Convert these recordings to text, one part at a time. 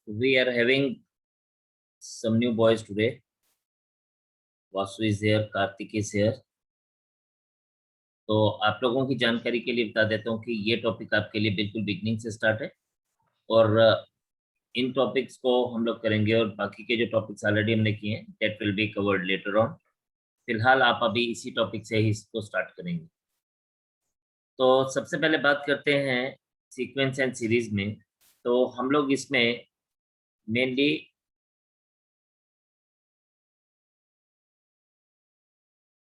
We are having some new boys today. Vasu is here, Karthik is here. तो आप लोगों की जानकारी के लिए बता देता हूँ कि ये टॉपिक आपके लिए बिल्कुल बिगनिंग से स्टार्ट है और इन टॉपिक्स को हम लोग करेंगे और बाकी के जो टॉपिक्स ऑलरेडी हमने किए हैं that will be covered later on. फिलहाल आप अभी इसी टॉपिक से ही इसको स्टार्ट करेंगे। तो सबसे पहले बात करते हैं सीक्वेंस एंड सीरीज में। तो हम लोग इसमें mainly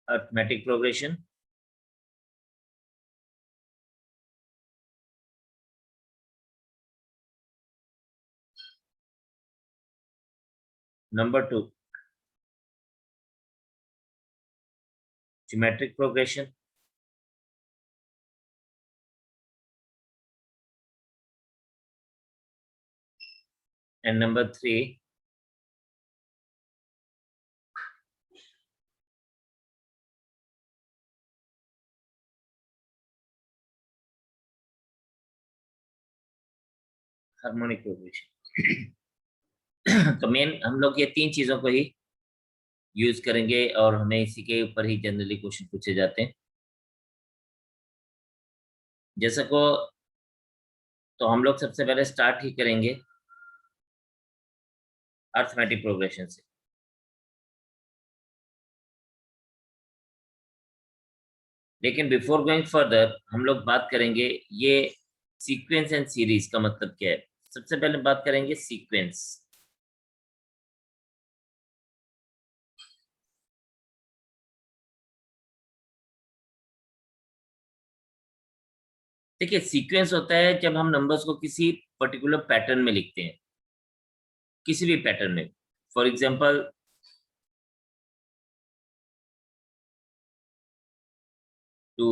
arithmetic progression, number 2 geometric progression, and number 3 harmonic progression. तो मेन हम लोग ये तीन चीजों को ही यूज करेंगे और हमें इसी के ऊपर ही जनरली क्वेश्चन पूछे जाते हैं। जैसे को तो हम लोग सबसे पहले स्टार्ट ही करेंगे अरिथमेटिक प्रोग्रेशन से। लेकिन बिफोर गोइंग फर्दर हम लोग बात करेंगे ये सीक्वेंस एंड सीरीज का मतलब क्या है। सबसे पहले बात करेंगे सीक्वेंस। देखिए सीक्वेंस होता है जब हम नंबर्स को किसी पर्टिकुलर पैटर्न में लिखते हैं, किसी भी पैटर्न में। फॉर एग्जांपल 2,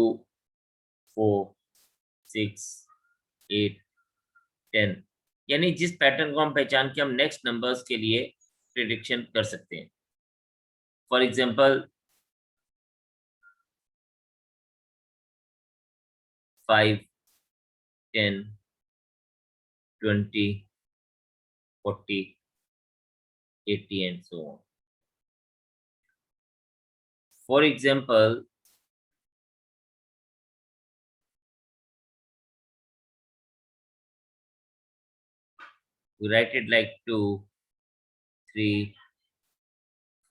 4, 6, 8, 10, यानी जिस पैटर्न को हम पहचान के हम नेक्स्ट नंबर्स के लिए प्रिडिक्शन कर सकते हैं। For example 5, 10, 20, 40, 80 and so on. For example, we write it like 2, 3,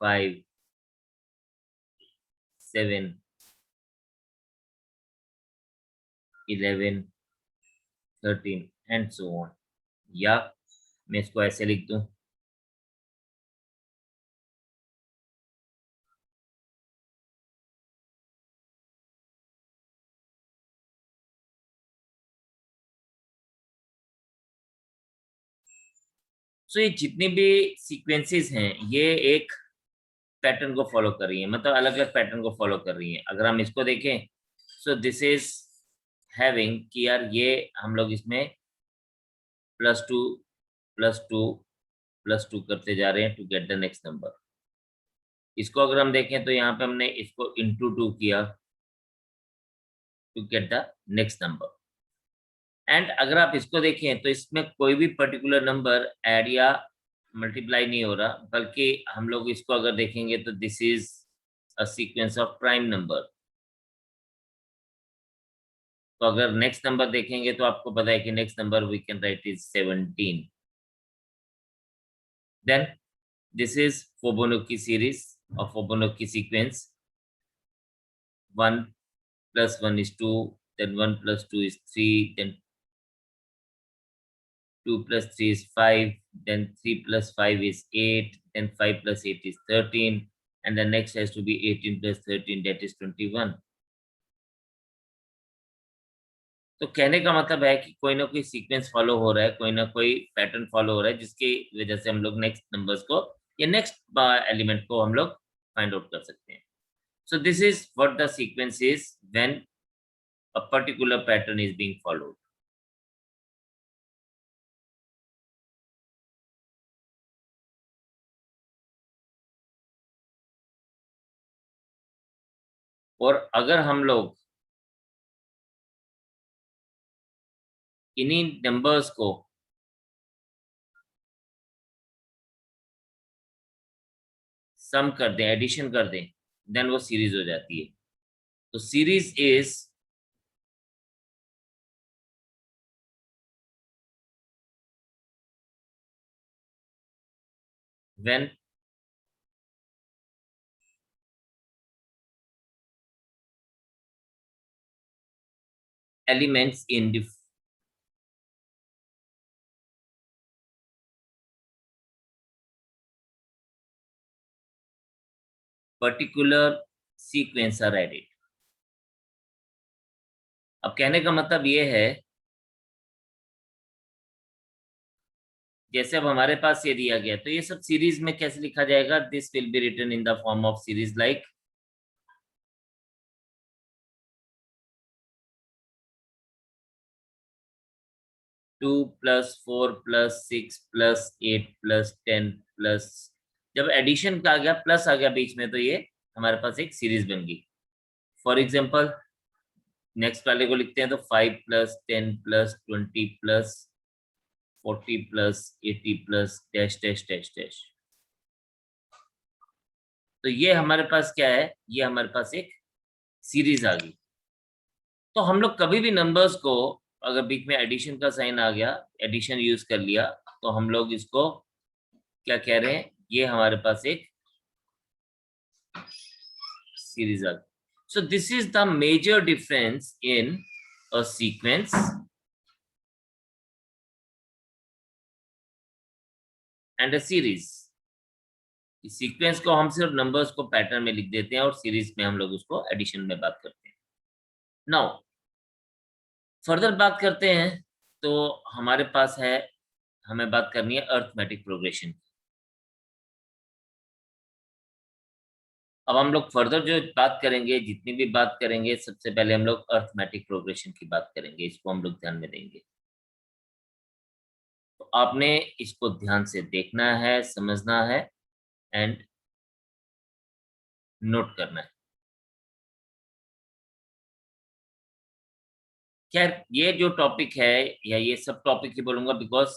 5, 7, 11, 13 and so on. या मैं इसको ऐसे लिख दूं, सो ये जितनी भी सीक्वेंसेस हैं ये एक पैटर्न को फॉलो कर रही है, मतलब अलग अलग पैटर्न को फॉलो कर रही है। अगर हम इसको देखें सो दिस इज हैविंग कि यार ये हम लोग इसमें +2 +2 +2 करते जा रहे हैं to get the next number. इसको अगर हम देखें तो यहाँ पे हमने इसको इंटू 2 किया to get the next number. And अगर आप इसको देखें तो इसमें कोई भी पर्टिकुलर नंबर ऐड या मल्टीप्लाई नहीं हो रहा, बल्कि हम लोग इसको अगर देखेंगे तो this is a sequence of prime number. तो अगर नेक्स्ट नंबर देखेंगे तो आपको पता है कि next number we can write is 17। Then this is Fibonacci series or Fibonacci sequence। 1 + 1 is 2, then 1 + 2 is 3, then 2 + 3 is 5, then 3 + 5 is 8, then 5 + 8 is 13, and the next has to be 18 + 13, that is 21। तो कहने का मतलब है कि कोई ना कोई sequence follow हो रहा है, कोई ना कोई पैटर्न फॉलो हो रहा है, जिसकी वजह से हम लोग नेक्स्ट नंबर्स को या नेक्स्ट एलिमेंट को हम लोग फाइंड आउट कर सकते हैं। सो this is what the sequence is when a particular pattern is being followed. और अगर हम लोग इन्हीं नंबर्स को सम कर दें, एडिशन कर दें, देन वो सीरीज हो जाती है। तो series is when elements in the particular sequence are added। अब कहने का मतलब ये है, जैसे अब हमारे पास ये दिया गया, तो ये सब सीरीज में कैसे लिखा जाएगा? This will be written in the form of series like 2 + 4 + 6 + 8 + 10 plus, जब एडिशन का आ गया, प्लस आ गया बीच में, तो ये हमारे पास एक सीरीज बन गई। फॉर एग्जाम्पल नेक्स्ट वाले को लिखते हैं, तो 5 + 10 + 20 + 40 + 80 + डैश डैश डैश डैश। तो ये हमारे पास क्या है? ये हमारे पास एक सीरीज आ गई। तो हम लोग कभी भी नंबर्स को, अगर बीच में एडिशन का साइन आ गया, एडिशन यूज कर लिया, तो हम लोग इसको क्या कह रहे हैं? ये हमारे पास एक सीरीज आ गई। So this is the major difference in a sequence and a series. Sequence को हम सिर्फ नंबर्स को पैटर्न में लिख देते हैं, और सीरीज में हम लोग उसको एडिशन में बात करते हैं। नाउ फर्दर बात करते हैं, तो हमारे पास है, हमें बात करनी है अर्थमेटिक प्रोग्रेशन की। अब हम लोग फर्दर जो बात करेंगे, जितनी भी बात करेंगे, सबसे पहले हम लोग अर्थमेटिक प्रोग्रेशन की बात करेंगे, इसको हम लोग ध्यान में देंगे। तो आपने इसको ध्यान से देखना है, समझना है एंड नोट करना है। खैर ये जो टॉपिक है, या ये सब टॉपिक ही बोलूंगा, because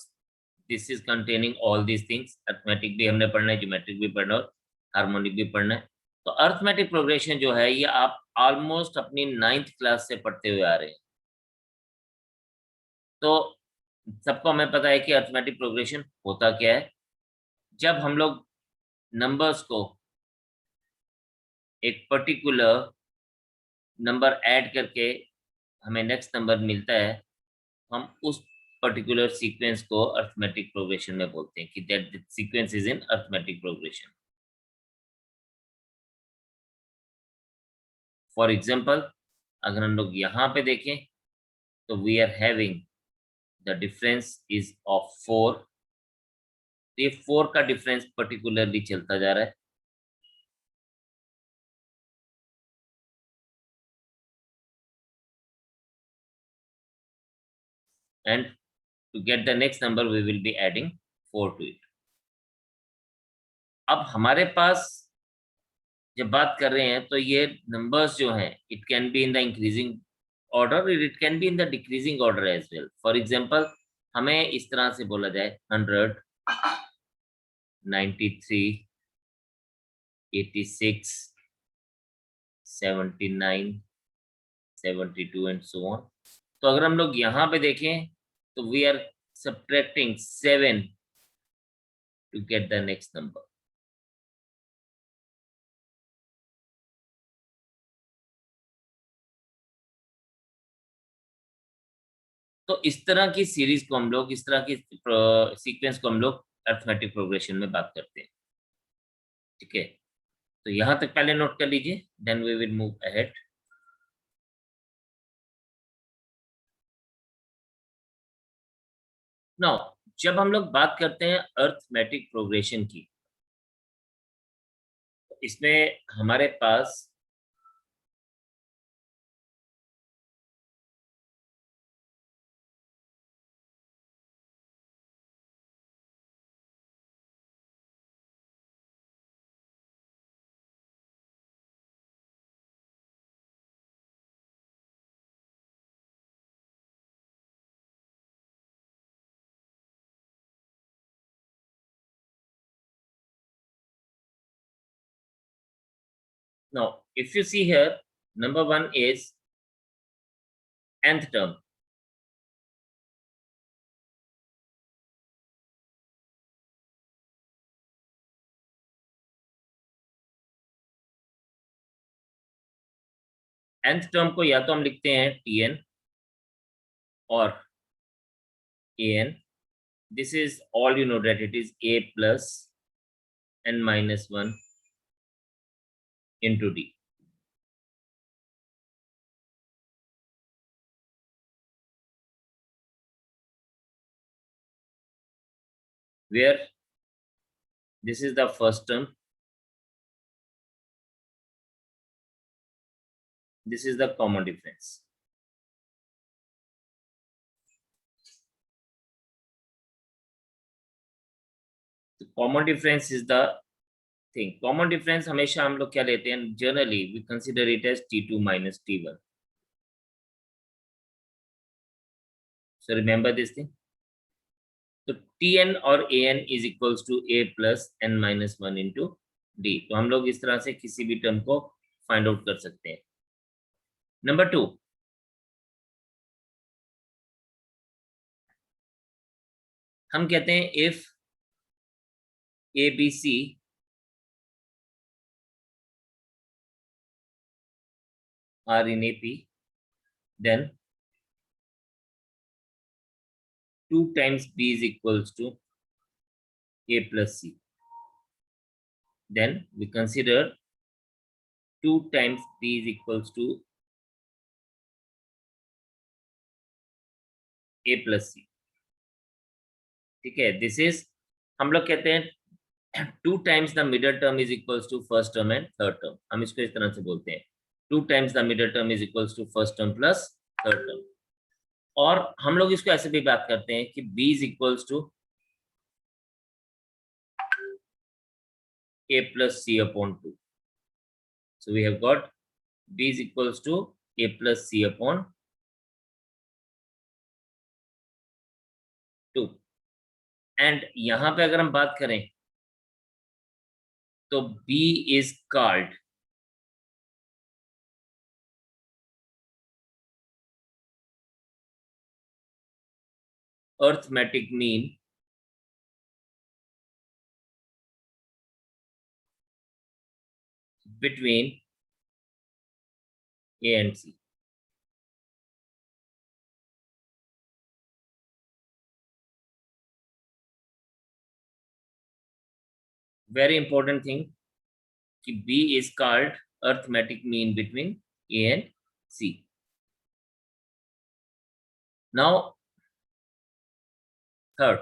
this is containing all these things. Arithmetic भी हमने पढ़ना है, ज्योमेट्रिक भी पढ़ना है, और हार्मोनिक भी पढ़ना है। तो अर्थमेटिक प्रोग्रेशन जो है, ये आप ऑलमोस्ट अपनी 9th क्लास से पढ़ते हुए आ रहे हैं। तो सबको हमें पता है कि अर्थमेटिक प्रोग्रेशन होता क्या है। जब हम लोग नंबर्स को एक पर्टिकुलर नंबर ऐड करके हमें नेक्स्ट नंबर मिलता है, हम उस पर्टिकुलर सीक्वेंस को अर्थमेटिक प्रोग्रेशन में बोलते हैं कि that sequence is in arithmetic progression. For example अगर हम लोग यहाँ पे देखें, तो we are having the difference is of 4। तो ये 4 का डिफरेंस पर्टिकुलरली चलता जा रहा है। And to get the next number we will be adding 4 to it. अब हमारे पास जब बात कर रहे हैं, तो ये नंबर्स जो हैं, it can be in the increasing order, it can be in the decreasing order as well. For example हमें इस तरह से बोला जाए 100, 93, 86, 79, 72 एंड सो ऑन। तो अगर हम लोग यहाँ पे देखें, तो we are subtracting 7 to get the next number. तो इस तरह की सीरीज को हम लोग, इस तरह की सीक्वेंस को हम लोग अर्थमेटिक प्रोग्रेशन में बात करते हैं। ठीक है, तो यहां तक पहले नोट कर लीजिए, then we will move ahead. Now जब हम लोग बात करते हैं अर्थमेटिक प्रोग्रेशन की, तो इसमें हमारे पास Now, if you see here, number one is nth term. nth term को या तो हम लिखते हैं tn or an. This is all you know, that it is a plus n minus 1 into d. Where this is the first term, this is the common difference. The common difference is the thing. Common difference हमेशा हम लोग क्या लेते हैं? Generally we consider it as t2 minus t1. So remember this thing. तो tn और an is equals to a plus n minus 1 into d. तो हम लोग इस तरह से किसी भी टर्म को फाइंड आउट कर सकते हैं. नंबर 2, हम कहते हैं if abc are in ap, then 2 times b is equals to a plus c. Then we consider 2 times b is equals to a plus c. ठीक है, दिस इज, हम लोग कहते हैं 2 times the middle term is equals to first term and third term. हम इसको इस तरह से बोलते हैं 2 times the middle term is equals to first term plus third term. और हम लोग इसको ऐसे भी बात करते हैं कि b is equals to a plus c upon 2. So we have got b is equals to a plus c upon 2. And यहां पे अगर हम बात करें तो b is called arithmetic mean between a and c. Very important thing कि b is called arithmetic mean between a and c. Now third,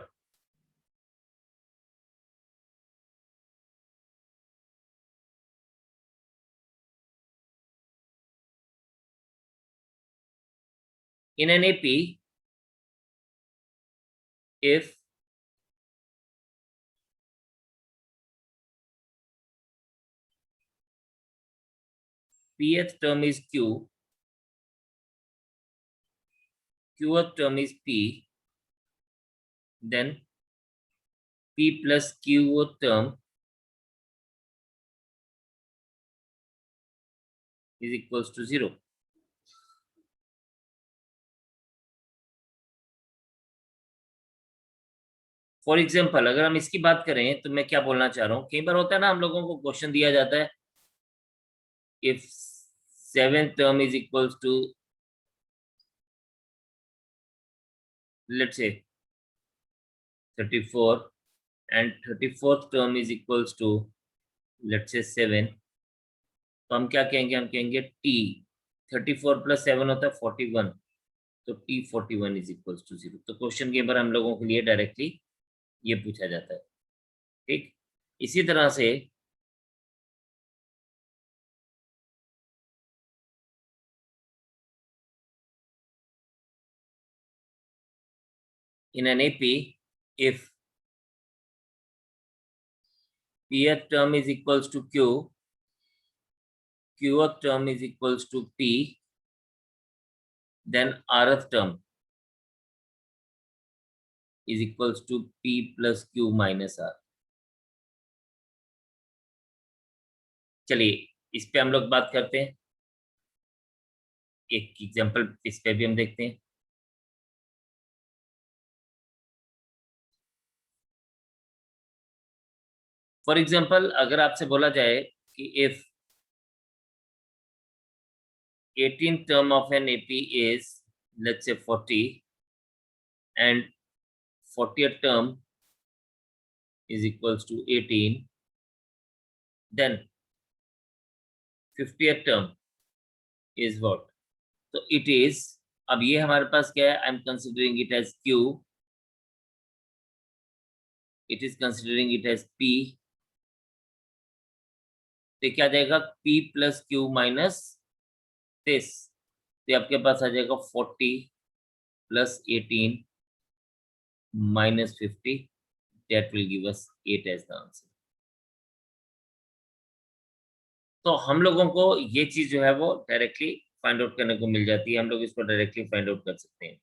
in an AP, if pth term is q, qth term is p, then p plus qth term is equals to 0. For example अगर हम इसकी बात करें तो मैं क्या बोलना चाह रहा हूँ, कई बार होता है ना, हम लोगों को क्वेश्चन दिया जाता है if 7th term is equals to, let's say 34 and 34th term is equals to, let's say 7, तो हम क्या कहेंगे? हम कहेंगे t 34 plus 7 होता है 41, तो t 41 is equals to 0. तो क्वेश्चन के बार हम लोगों के लिए डायरेक्टली ये पूछा जाता है. ठीक, इसी तरह से in an AP, if pth term is equals to q, qth term is equals to p, then rth term is equals to p plus q minus r. चलिए इस पे हम लोग बात करते हैं, एक एग्जांपल इस पे भी हम देखते हैं। फॉर एग्जांपल अगर आपसे बोला जाए कि if 18th term of an AP is let's say 40 and 40th term is equals to 18, then 50th term is what? तो it is, अब ये हमारे पास क्या है, I am considering it as Q, it is considering it as P, तो क्या जाएगा P plus Q minus this, तो आपके पास आ जाएगा 40 plus 18 minus 50, that will give us 8 as the answer। तो हम लोगों को ये चीज जो है वो डायरेक्टली फाइंड आउट करने को मिल जाती है, हम लोग इसको डायरेक्टली फाइंड आउट कर सकते हैं।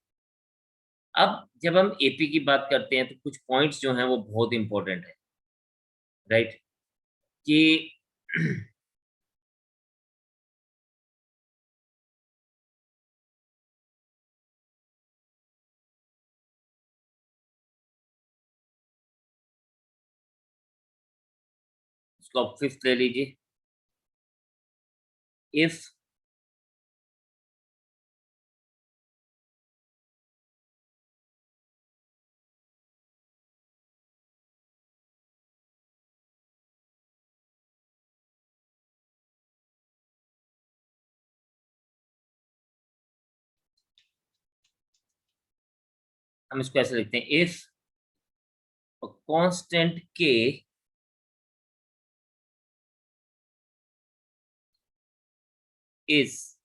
अब जब हम एपी की बात करते हैं तो कुछ पॉइंट्स जो हैं वो बहुत इंपॉर्टेंट है, राइट, कि इसको आप फिफ्थ ले लीजिए। इफ हम इसको ऐसे लिखते हैं, इफ कांस्टेंट के is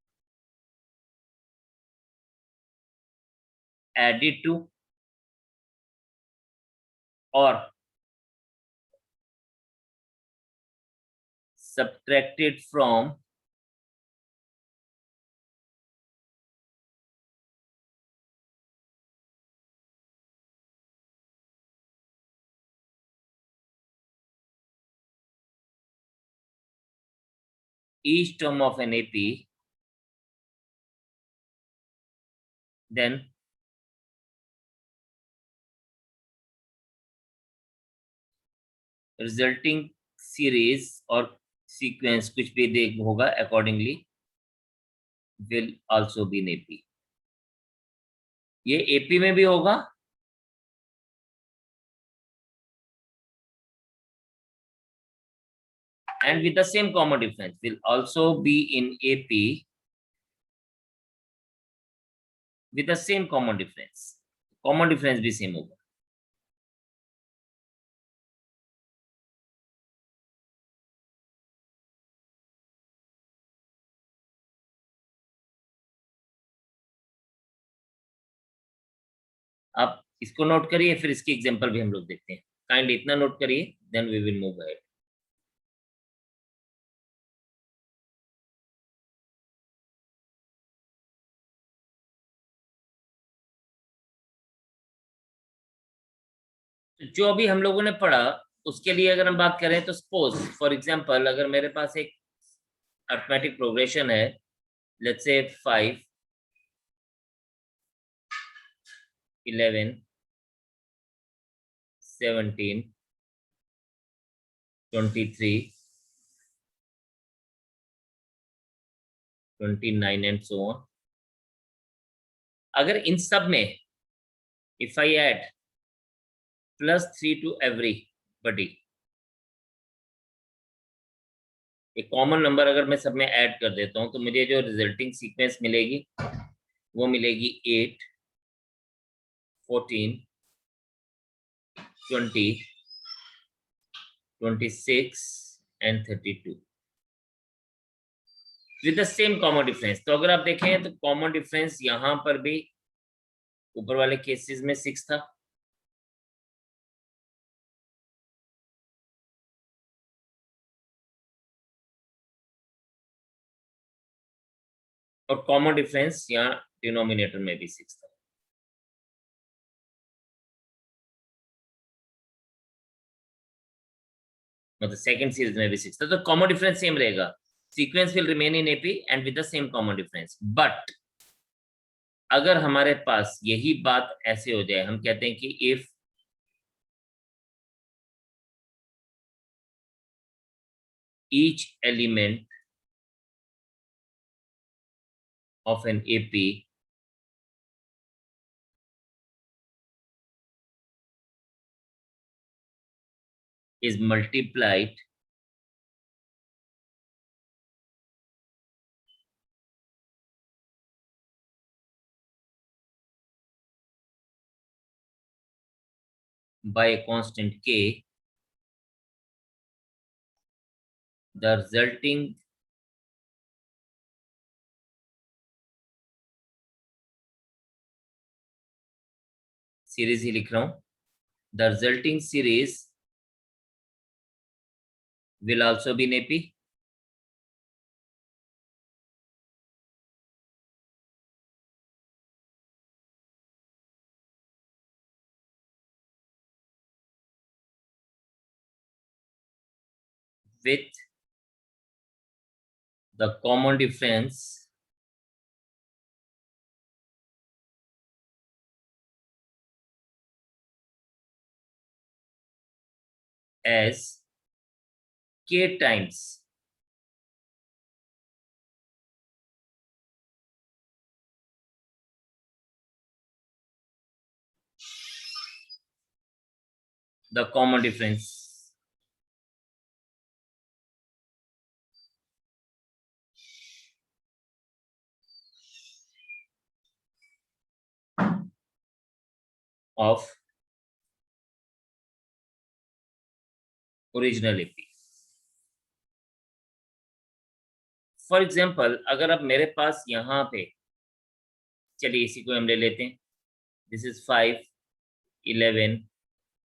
added to or subtracted from each term of an AP, then resulting series और sequence कुछ भी देख होगा accordingly will also be in AP। ये AP में भी होगा and with the same common difference will also be in AP with the same common difference भी सेम होगा। आप इसको नोट करिए, फिर इसकी एग्जांपल भी हम लोग देखते हैं। काइंडली इतना नोट करिए, then we will move ahead. जो अभी हम लोगों ने पढ़ा उसके लिए अगर हम बात करें तो सपोज फॉर एग्जांपल अगर मेरे पास एक अरिथमेटिक प्रोग्रेशन है, let's say 5 11 17 23 29 and so on. अगर इन सब में if I add +3 to everybody, एक कॉमन नंबर अगर मैं सब में ऐड कर देता हूं तो मुझे जो रिजल्टिंग सीक्वेंस मिलेगी वो मिलेगी 8 14 20 26 and 32 with the same common difference. तो अगर आप देखें तो कॉमन डिफरेंस यहां पर भी ऊपर वाले केसेस में 6 था, और कॉमन डिफरेंस यहाँ डिनोमिनेटर में भी 6 था। मतलब सेकंड सीरीज में भी 6 था, तो कॉमन डिफरेंस सेम रहेगा। sequence will remain in AP and with the same common difference. But अगर हमारे पास यही बात ऐसे हो जाए, हम कहते हैं कि if each element of an AP is multiplied by a constant K, the resulting series ही लिख रहा हूं, the resulting series will also be in AP with the common difference as K times the common difference of original AP. For example अगर अब मेरे पास यहाँ पे, चलिए इसी को हम ले लेते हैं, this is 5, 11,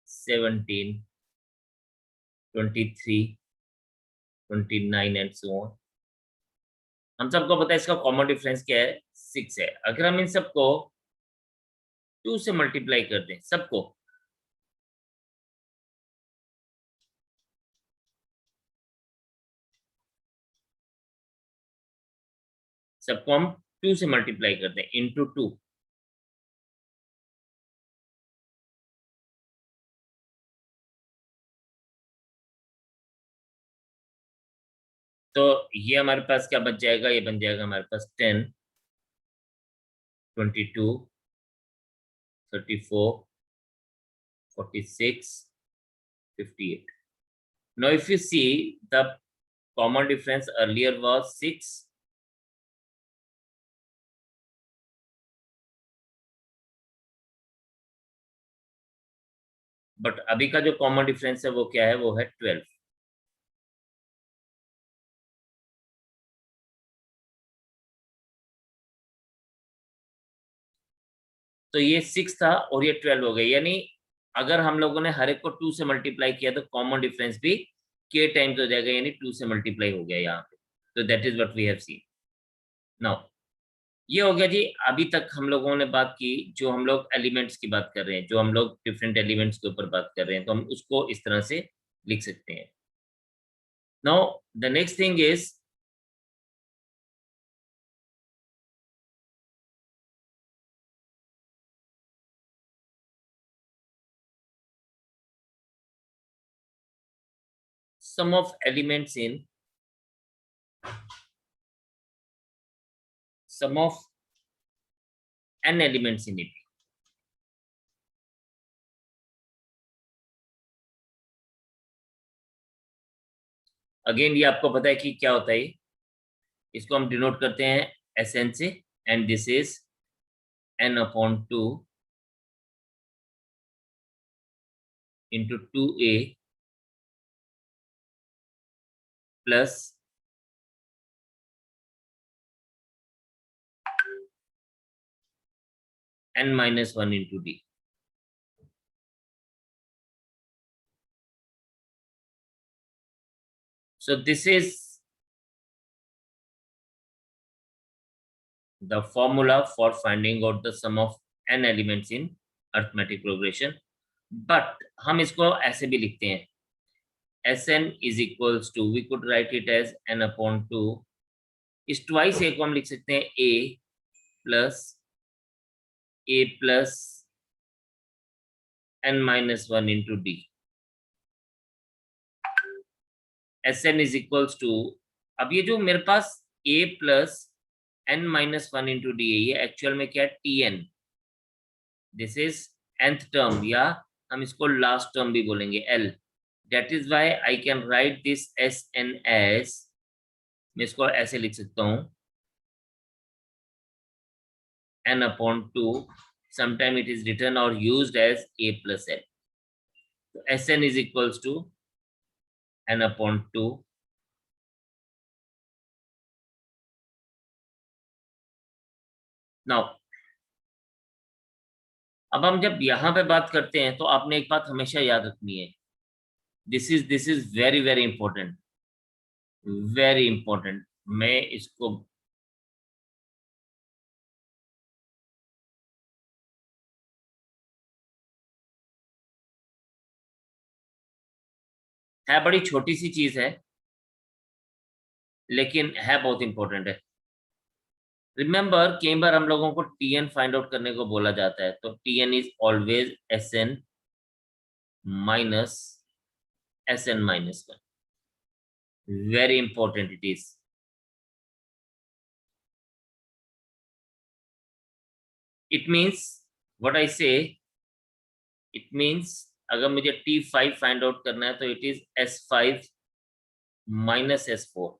17, 23, 29 and so on. हम सबको पता है इसका कॉमन डिफरेंस क्या है, 6 है। अगर हम इन सबको 2 से मल्टीप्लाई कर दें, सबको, हम 2 से मल्टीप्लाई कर दें इंटू 2, तो ये हमारे पास क्या बच जाएगा, ये बन जाएगा हमारे पास 10, 22, 34, 46, 58. Now if you see, the common difference earlier was 6, but अभी का जो कॉमन डिफरेंस है वो क्या है, वो है 12। तो ये 6 था और ये 12 हो गया, यानी अगर हम लोगों ने हर एक को 2 से मल्टीप्लाई किया तो कॉमन डिफरेंस भी k टाइम्स हो जाएगा, यानी 2 से मल्टीप्लाई हो गया यहाँ पे। तो that is what we have seen. Now ये हो गया जी, अभी तक हम लोगों ने बात की, जो हम लोग एलिमेंट्स की बात कर रहे हैं, जो हम लोग डिफरेंट एलिमेंट्स के ऊपर बात कर रहे हैं, तो हम उसको इस तरह से लिख सकते हैं। Now the next thing is sum of elements in sum of n elements in AP. Again ये आपको पता है कि क्या होता है, इसको हम डिनोट करते हैं Sn से, and this is n/2 into 2a plus n-1 into d. So this is the formula for finding out the sum of n elements in arithmetic progression. But हम इसको ऐसे भी लिखते हैं, Sn is equals to, we could write it as n upon 2, इस twice a को हम लिख सकते हैं a plus n minus 1 into d. Sn is equals to, अब ये जो मेरे पास a plus n minus 1 into d है, ये एक्चुअल में क्या है, tn. This is nth term, या हम इसको लास्ट टर्म भी बोलेंगे, l. That is why I can write this Sn as, मैं इसको ऐसे लिख सकता हूं, n upon 2. Sometime it is written or used as a plus l. So Sn is equals to n upon 2. Now, अब हम जब यहां पे बात करते हैं तो आपने एक बात हमेशा याद रखनी है, this is very very important, very important. मैं इसको है, बड़ी छोटी सी चीज है लेकिन है बहुत इंपॉर्टेंट है. रिमेंबर, कई बार हम लोगों को Tn फाइंड आउट करने को बोला जाता है, तो Tn is always Sn minus Sn minus 1. Very important it is. It means, what I say, it means अगर मुझे T5 फाइंड आउट करना है तो it is S5 minus S4.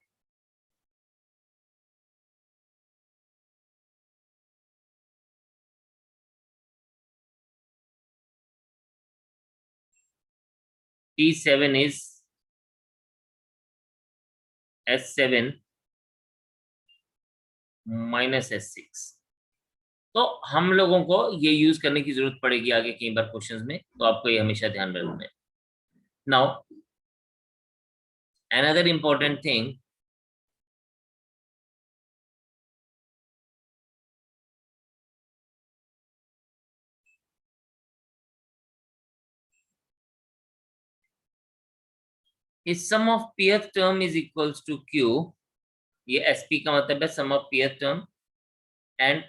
T7 is S7 minus S6. तो हम लोगों को ये यूज करने की जरूरत पड़ेगी आगे कई बार क्वेश्चंस में, तो आपको ये हमेशा ध्यान रखना है. नाउ अनदर इंपॉर्टेंट थिंग, इस sum of pth term is equals to q. ये sp का मतलब है sum of pth term, and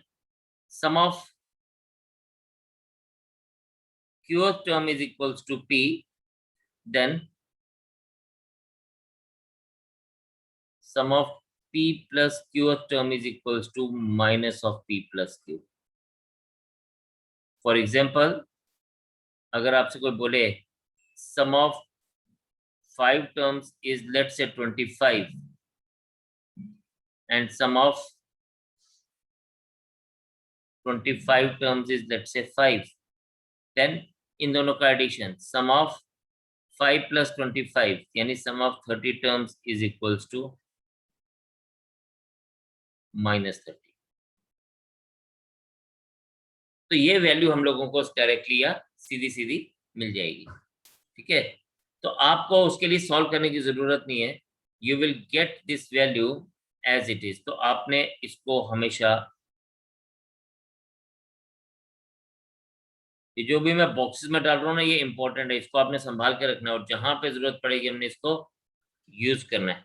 sum of qth term is equals to p, then sum of p plus qth term is equals to minus of p plus q. For example, अगर आपसे कोई बोले sum of 5 terms is let's say 25 and sum of 25 terms is let's say 5, then इन दोनों का addition sum of 5 plus 25 यानी sum of 30 terms is equals to minus 30. तो ये value हम लोगों को डायरेक्टली या सीधी सीधी मिल जाएगी. ठीक है, तो आपको उसके लिए सॉल्व करने की जरूरत नहीं है, you will get this value as it is. तो आपने इसको हमेशा, ये जो भी मैं बॉक्सेस में डाल रहा हूँ ना, ये इंपॉर्टेंट है, इसको आपने संभाल के रखना है और जहां पे जरूरत पड़ेगी हमने इसको यूज करना है.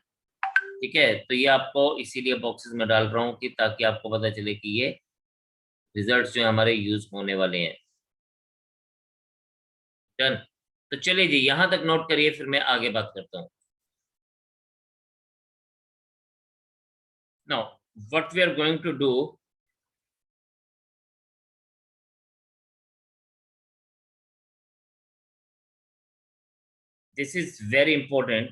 ठीक है, तो ये आपको इसीलिए बॉक्सेस में डाल रहा हूँ कि ताकि आपको पता चले कि ये रिजल्ट्स जो हमारे यूज होने वाले हैं. डन. तो चलिए जी, यहां तक नोट करिए, फिर मैं आगे बात करता हूँ. Now what we are going to do, this is very important.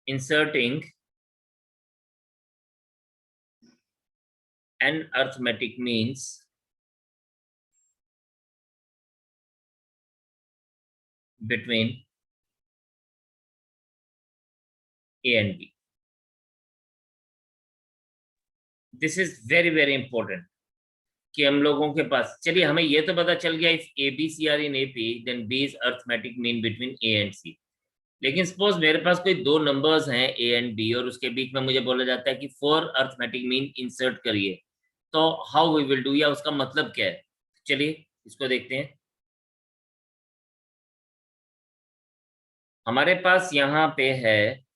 Inserting an arithmetic means between A and B. This is very very important कि हम लोगों के पास, चलिए हमें ये तो पता चल गया, if A B C are in AP then B is arithmetic mean between A and C. लेकिन सपोज मेरे पास कोई दो नंबर्स हैं ए एंड बी और उसके बीच में मुझे बोला जाता है कि फॉर अर्थमेटिक मीन इंसर्ट करिए, तो हाउ वी विल डू, या उसका मतलब क्या है? चलिए इसको देखते हैं। हमारे पास यहाँ पे है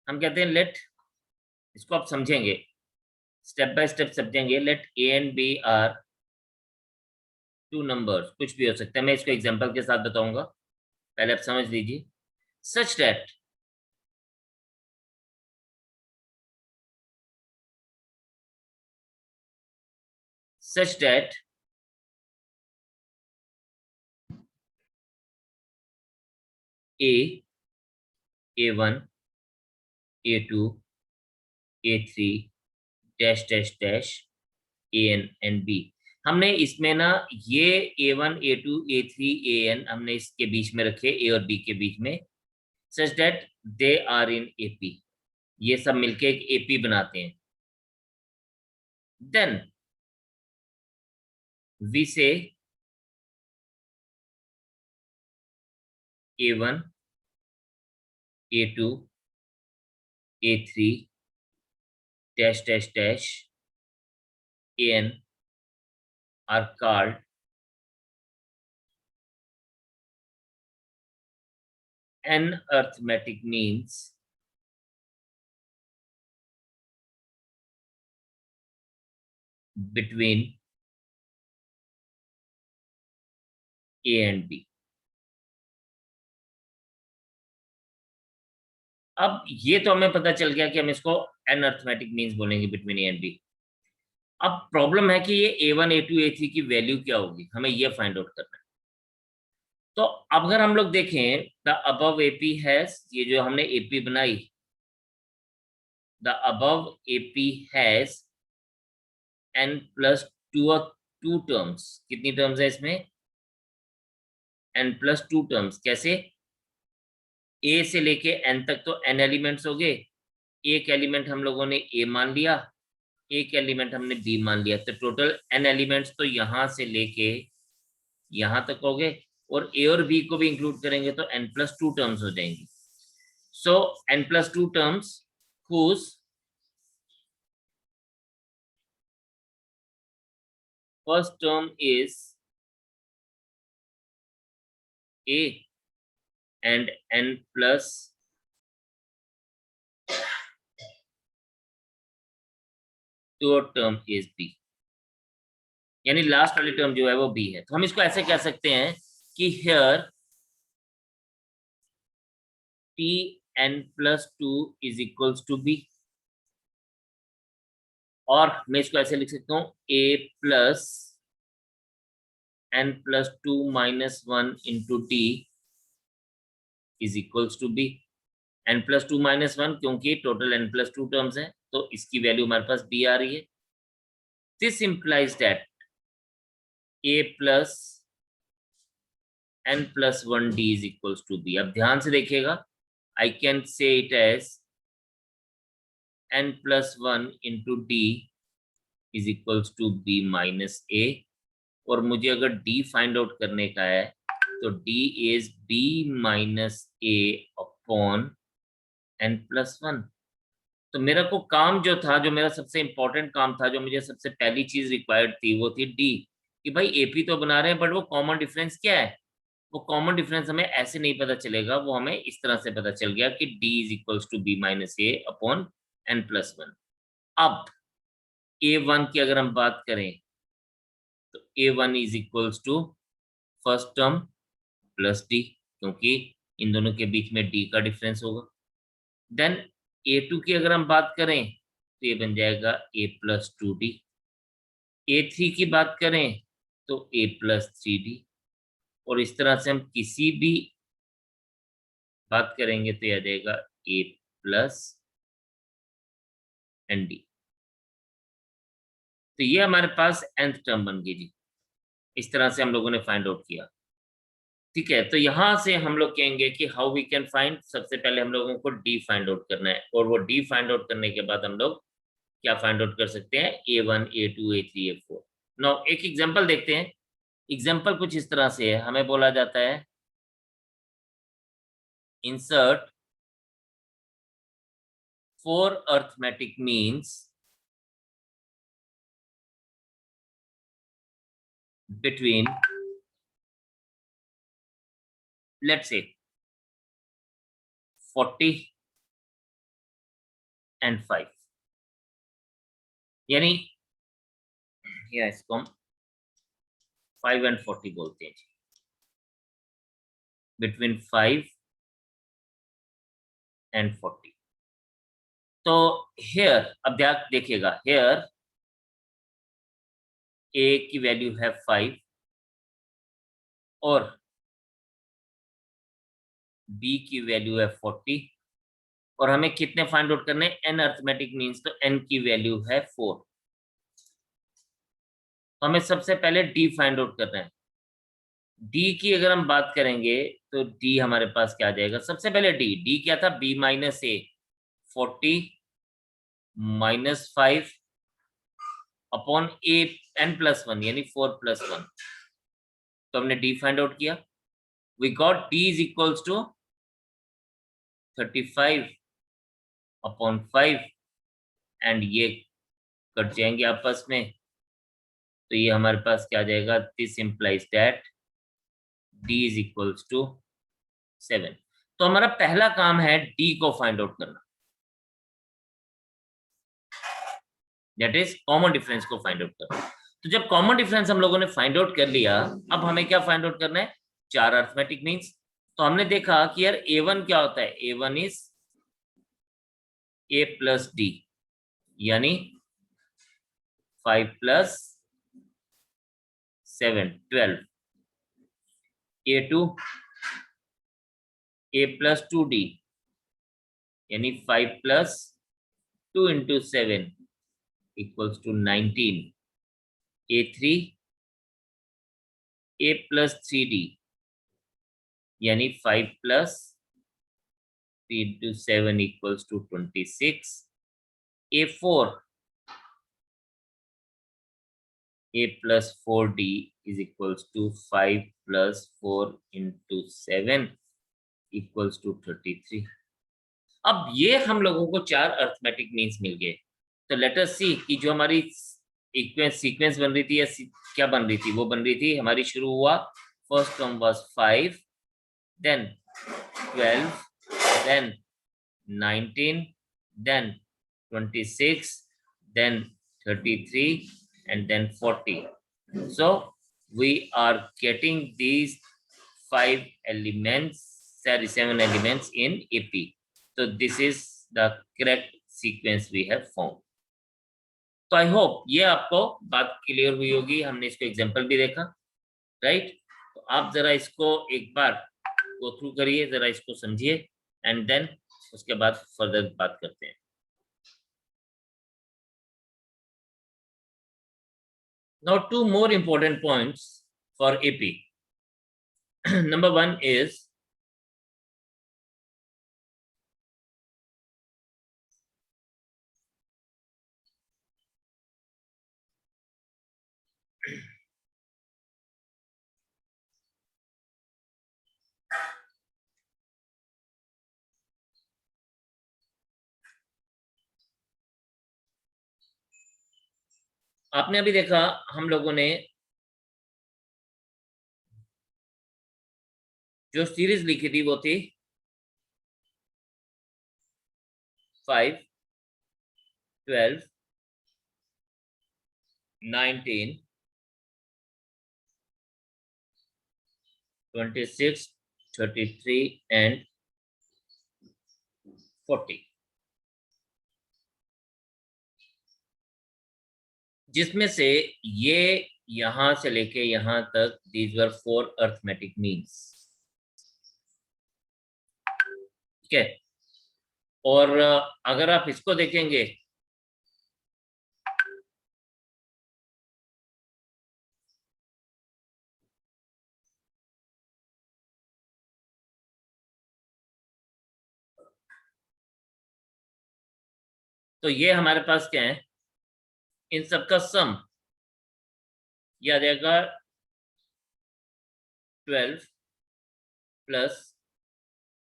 हम कहते हैं लेट, इसको आप समझेंगे स्टेप बाय स्टेप समझेंगे। Let A and B are two numbers, कुछ भी हो सकता है, मैं इसको एग्जांपल के साथ बताऊंगा, पहले आप समझ लीजिए। Such that such that A, A1, A2, A3 dash dash dash N and B. हमने इसमें ना ये A1 A2 A3 AN हमने इसके बीच में रखे, ए और बी के बीच में, such that they are in AP, ये सब मिलके एक एपी बनाते हैं। देन वी से A1 A2 A3 dash dash dash AN are called an arithmetic means between A and B। अब ये तो हमें पता चल गया कि हम इसको एन अर्थमेटिक मीन्स बोलेंगे बिटवीन ए एंड बी। अब प्रॉब्लम है कि ये A1 A2 A3 की वैल्यू क्या होगी, हमें ये फाइंड आउट करना है। तो अब अगर हम लोग देखें द अबव एपी हैज, ये जो हमने एपी बनाई, the above AP has N plus two terms, कितनी टर्म्स है इसमें? N plus two terms. कैसे? ए से लेके एन तक तो एन एलिमेंट्स हो गए, एक एलिमेंट हम लोगों ने ए मान लिया, एक एलिमेंट हमने बी मान लिया, तो टोटल एन एलिमेंट्स तो यहां से लेके यहां तक हो गए, और ए और बी को भी इंक्लूड करेंगे तो एन प्लस टू टर्म्स हो जाएंगी। So n plus two terms whose first term is A and n plus third term is B, यानी लास्ट वाली टर्म जो है वो B है। तो हम इसको ऐसे कह सकते हैं कि here t n plus 2 is equals to B, और मैं इसको ऐसे लिख सकता हूँ A plus n plus two minus one into t is equals to b. n plus two minus one क्योंकि total n plus two terms है, तो इसकी वैल्यू हमारे पास b आ रही है। This implies that a plus n plus one d is equals to b. अब ध्यान से देखिएगा, I can say it as n plus one into d is equals to b minus a, और मुझे अगर d फाइंड आउट करने का है तो d is b minus a upon n plus one. तो मेरा को काम जो था, जो मेरा सबसे इंपॉर्टेंट काम था, जो मुझे सबसे पहली चीज रिक्वायर्ड थी, वो थी डी, कि भाई एपी तो बना रहे हैं बट वो कॉमन डिफरेंस क्या है? वो कॉमन डिफरेंस हमें ऐसे नहीं पता चलेगा, वो हमें इस तरह से पता चल गया कि d is equals to b minus a upon n plus one. अब ए वन की अगर हम बात करें तो a one is equals to first term plus d, क्योंकि इन दोनों के बीच में डी का डिफरेंस होगा। देन ए टू की अगर हम बात करें तो ये बन जाएगा ए प्लस टू डी। ए थ्री की बात करें तो ए प्लस थ्री डी, और इस तरह से हम किसी भी बात करेंगे तो यह आ जाएगा ए प्लस एन डी। तो ये हमारे पास nth टर्म बन गई जी। इस तरह से हम लोगों ने फाइंड आउट किया। ठीक है, तो यहां से हम लोग कहेंगे कि हाउ वी कैन फाइंड। सबसे पहले हम लोगों को डी फाइंड आउट करना है, और वो डी फाइंड आउट करने के बाद हम लोग क्या फाइंड आउट कर सकते हैं, A1 A2 A3 A4। Now एक एग्जांपल देखते हैं। एग्जांपल कुछ इस तरह से है, हमें बोला जाता है insert 4 arithmetic means between, let's say, 40 and 5, यानी या इसको हम 5 and 40 बोलते हैं, बिटवीन 5 and 40। तो हेयर अब देखिएगा, हेयर ए की वैल्यू है 5 और बी की वैल्यू है 40, और हमें कितने फाइंड आउट करने हैं, एन अरिथमेटिक मीन्स, तो एन की वैल्यू है 4। तो हमें सबसे पहले डी फाइंड आउट करना है। डी की अगर हम बात करेंगे तो डी हमारे पास क्या आ जाएगा, सबसे पहले डी डी क्या था, B minus A, 40 minus 5 upon A N plus 1, यानी 4 प्लस 1। तो हमने डी फाइंड आउट किया, we got D is equals to 35 upon 5, and ये कट जाएंगे आपस में, तो ये हमारे पास क्या आ जाएगा, this implies that D is equals to 7। तो हमारा पहला काम है डी को फाइंड आउट करना, दैट इज कॉमन डिफरेंस को फाइंड आउट करना। तो जब कॉमन डिफरेंस हम लोगों ने फाइंड आउट कर लिया, अब हमें क्या फाइंड आउट करना है, 4 अरिथमेटिक मीन्स। तो हमने देखा कि यार A1 क्या होता है, A1 is A plus D, यानी 5 plus 7 12। A2 A plus 2D, यानी 5 plus 2 into 7 equals to 19। A3 A plus 3D, यानी 5 plus 3 into 7 equals to 26। A4 A plus 4D is equals to 5 plus 4 into 7 equals to 33। अब ये हम लोगों को 4 arithmetic means मिल गए। तो लेट अस सी कि जो हमारी सीक्वेंस बन रही थी या क्या बन रही थी, वो बन रही थी, हमारी शुरू हुआ, first term was 5, then 12, then 19, then 26, then 33, and then 40. So we are getting these 5 elements, sorry 7 elements in AP. So this is the correct sequence we have found. तो आई होप ये आपको बात क्लियर हुई होगी, हमने इसको example भी देखा, राइट। तो आप जरा इसको एक बार गो थ्रू करिए, जरा इसको समझिए, एंड देन उसके बाद फर्दर बात करते हैं। Now, 2 more important points for AP. Number 1 is आपने अभी देखा हम लोगों ने जो सीरीज लिखी थी वो थी 5, 12, 19, 26, 33 एंड 40, जिसमें से ये यहां से लेके यहां तक दीज वर 4 अरिथमेटिक मीन्स, ठीक है। और अगर आप इसको देखेंगे तो ये हमारे पास क्या है, इन सबका सम, यह आ जाएगा 12 plus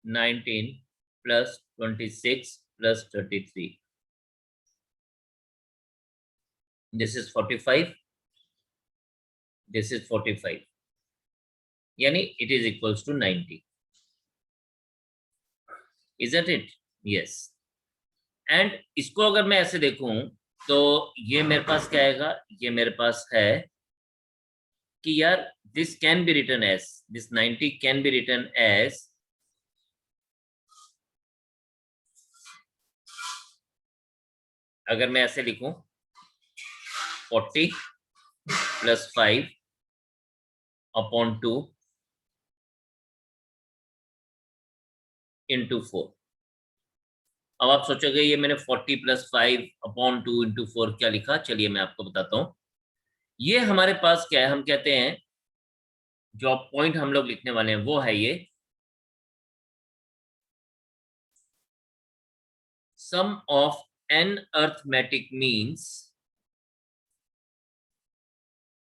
19 plus 26 plus 33, this is 45, this is 45, यानी it is equals to 90, isn't it? Yes. And इसको अगर मैं ऐसे देखूं तो ये मेरे पास क्या आएगा, ये मेरे पास है कि यार this can be written as, this 90 can be written as, अगर मैं ऐसे लिखूं 40 प्लस 5 अपॉन 2 इंटू 4। अब आप सोचोगे ये मैंने 40 प्लस 5 अपॉन 2 इंटू 4 क्या लिखा, चलिए मैं आपको बताता हूं। ये हमारे पास क्या है, हम कहते हैं जो पॉइंट हम लोग लिखने वाले हैं वो है ये sum of n arithmetic means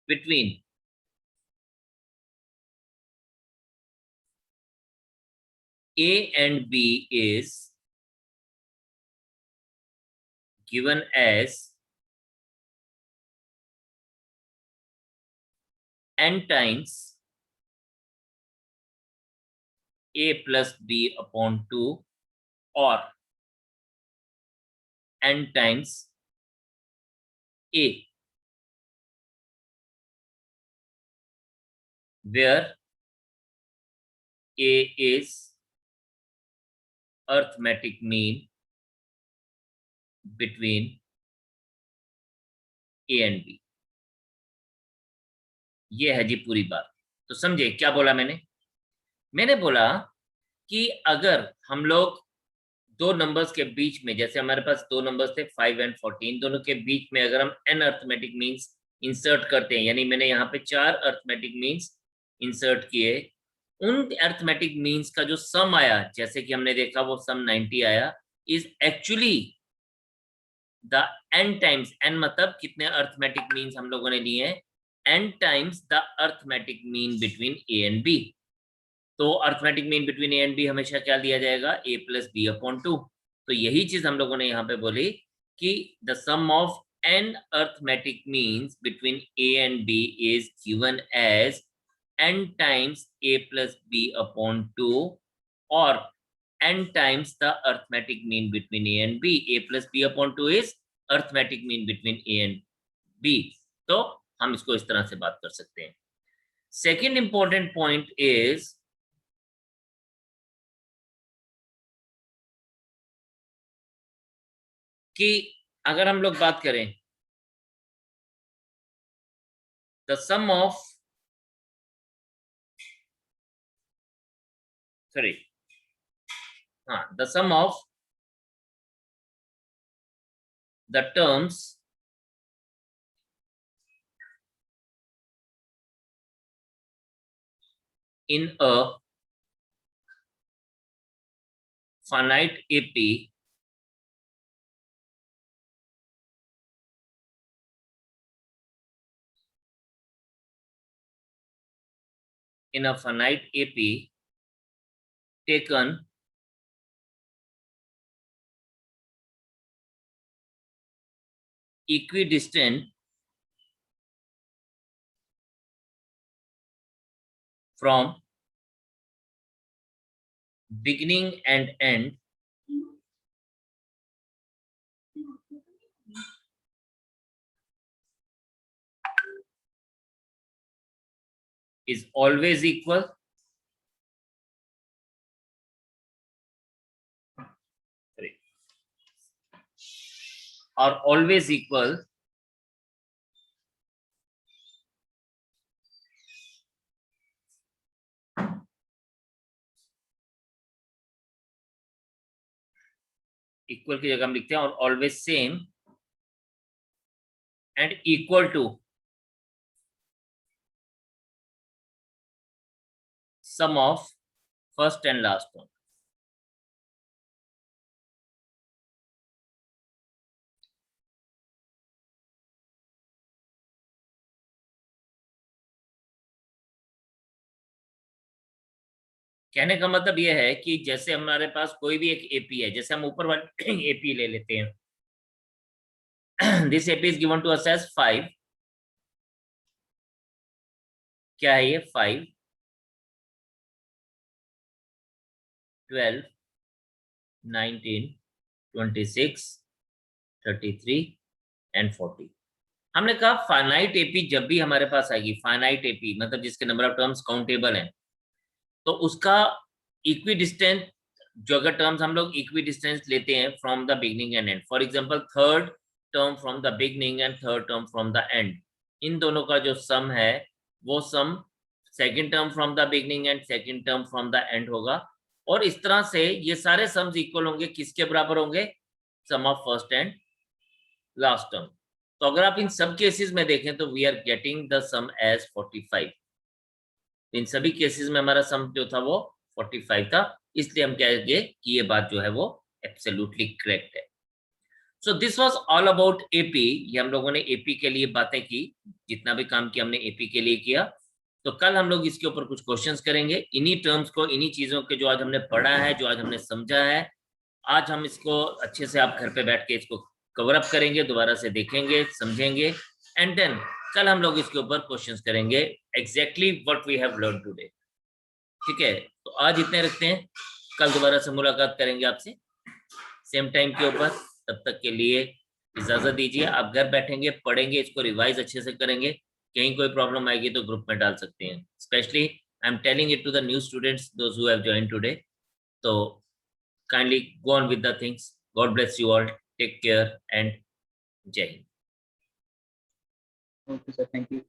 between a and b is given as n times a plus b upon 2 or n times a, where a is arithmetic mean between a and b। ये है जी पूरी बात। तो समझे क्या बोला मैंने? मैंने बोला कि अगर हम लोग दो नंबर्स के बीच में, जैसे हमारे पास दो नंबर्स थे 5 एंड 14, दोनों के बीच में अगर हम n अर्थमेटिक मीन्स इंसर्ट करते हैं, यानी मैंने यहाँ पे 4 अर्थमेटिक मीन्स इंसर्ट किए, उन अर्थमेटिक मीन्स का जो सम आया, जैसे कि हमने देखा वो सम 90 आया, is actually the n times, n मतलब कितने अर्थमेटिक मीन्स हम लोगों ने लिए हैं, n times the arithmetic mean between a and b। तो arithmetic mean between A and B हमेशा क्या दिया जाएगा, a प्लस बी अपॉन 2। तो यही चीज हम लोगों ने यहाँ पे बोली कि the sum of n arithmetic means between a and b is given as n times a plus B upon 2 और n times the arithmetic mean between a and b। a plus B upon 2 is arithmetic mean between a and b। तो हम इसको इस तरह से बात कर सकते हैं। सेकेंड इंपॉर्टेंट पॉइंट इज कि अगर हम लोग बात करें द सम ऑफ, सॉरी, हाँ, the sum of the terms in a finite AP in a finite AP taken equidistant from beginning and end is always equal or always equal equal की जगह हम लिखते हैं और always same and equal to sum of first and last one. कहने का मतलब ये है कि जैसे हमारे पास कोई भी एक एपी है, जैसे हम ऊपर वाले एपी ले लेते हैं, this AP is given to us as 5, क्या है ये 5, 12, 19, 26, 33 एंड 40। हमने कहा फाइनाइट एपी जब भी हमारे पास आएगी, फाइनाइट एपी मतलब जिसके नंबर ऑफ टर्म्स काउंटेबल हैं, तो उसका इक्वी डिस्टेंस, जो अगर टर्म्स हम लोग इक्वी डिस्टेंस लेते हैं from the beginning and end, for example third term from the beginning and third term from the end, इन दोनों का जो सम है वो sum second term from the beginning and second term from the end होगा। और इस तरह से ये सारे सम्स इक्वल होंगे, किसके बराबर होंगे, sum of first and last term. तो अगर आप इन सब केसेस में देखें तो we are getting the sum as 45। इन सभी केसेस में हमारा सम जो था वो 45 था, इसलिए हम कहेंगे कि ये बात जो है वो एब्सोल्युटली करेक्ट है। So this was all about AP. ये हम लोगों ने एपी के लिए बातें की, जितना भी काम किया हमने एपी के लिए किया। तो कल हम लोग इसके ऊपर कुछ क्वेश्चंस करेंगे, इन्हीं टर्म्स को, इन्हीं चीजों के जो आज हमने पढ़ा है, जो आज हमने समझा है, आज हम इसको अच्छे से आप घर पे बैठ के इसको कवर अप करेंगे, दोबारा से देखेंगे, समझेंगे, एंड देन कल हम लोग इसके ऊपर क्वेश्चंस करेंगे exactly what we have learn today. ठीक है, तो आज इतने रखते हैं, कल दोबारा से मुलाकात करेंगे आपसे सेम टाइम के ऊपर। तब तक के लिए इजाजत दीजिए। आप घर बैठेंगे, पढ़ेंगे, इसको रिवाइज अच्छे से करेंगे, कहीं कोई प्रॉब्लम आएगी तो ग्रुप में डाल सकते हैं। Specially I am telling it to the new students, those who have joined today. तो kindly go on with the things. God bless you all. Take care and Jai Hind. Okay, sir. Thank you.